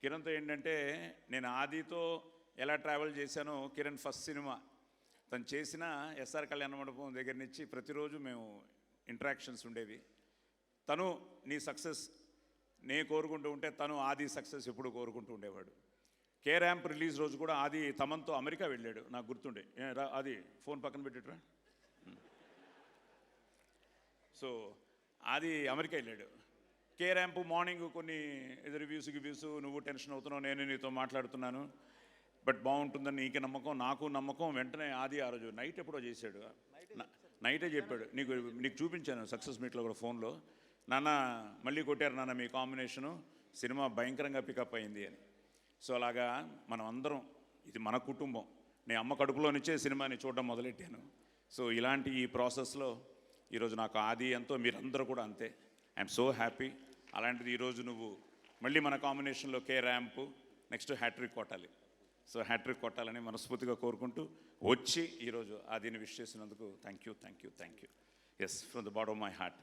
కిరణ్తో ఏంటంటే నేను ఆదితో ఎలా ట్రావెల్ చేశానో, కిరణ్ ఫస్ట్ సినిమా తను చేసిన ఎస్ఆర్ కళ్యాణ మండపం దగ్గర నుంచి ప్రతిరోజు మేము ఇంటరాక్షన్స్ ఉండేవి. తను నీ సక్సెస్ నేను కోరుకుంటూ ఉంటే తను ఆది సక్సెస్ ఎప్పుడు కోరుకుంటూ ఉండేవాడు. కే ర్యాంప్ రిలీజ్ రోజు కూడా ఆది తమన్తో అమెరికా వెళ్ళాడు, నాకు గుర్తుండే. అది ఫోన్ పక్కన పెట్టేట్రా. సో ఆది అమెరికా వెళ్ళాడు. కే ర్యాంప్ మార్నింగ్ కొన్ని రివ్యూస్ నువ్వు టెన్షన్ అవుతున్నావు, నేను నీతో మాట్లాడుతున్నాను, బట్ బాగుంటుందని నీకు నమ్మకం, నాకు నమ్మకం. వెంటనే ఆది ఆ రోజు నైట్ ఎప్పుడో చేశాడు, నైటే చెప్పాడు. నీకు చూపించాను సక్సెస్ మీట్లో కూడా ఫోన్లో, నాన్న మళ్ళీ కొట్టారు నాన్న మీ కాంబినేషను, సినిమా భయంకరంగా పికప్ అయింది అని. సో అలాగా మనం అందరం, ఇది మన కుటుంబం. నేను అమ్మ కడుపులో నుంచే సినిమాని చూడడం మొదలెట్టాను. సో ఇలాంటి ఈ ప్రాసెస్లో ఈరోజు నాకు ఆది ఎంతో, మీరందరూ కూడా అంతే. I'm so happy. అలాంటిది ఈరోజు నువ్వు మళ్ళీ మన కాంబినేషన్లో కే ర్యాంపు నెక్స్ట్ హ్యాట్రిక్ కొట్టాలి. సో హ్యాట్రిక్ కొట్టాలని మనస్ఫూర్తిగా కోరుకుంటూ వచ్చి ఈరోజు ఆదిని విష్ చేసినందుకు thank you. Yes, from the bottom of my heart.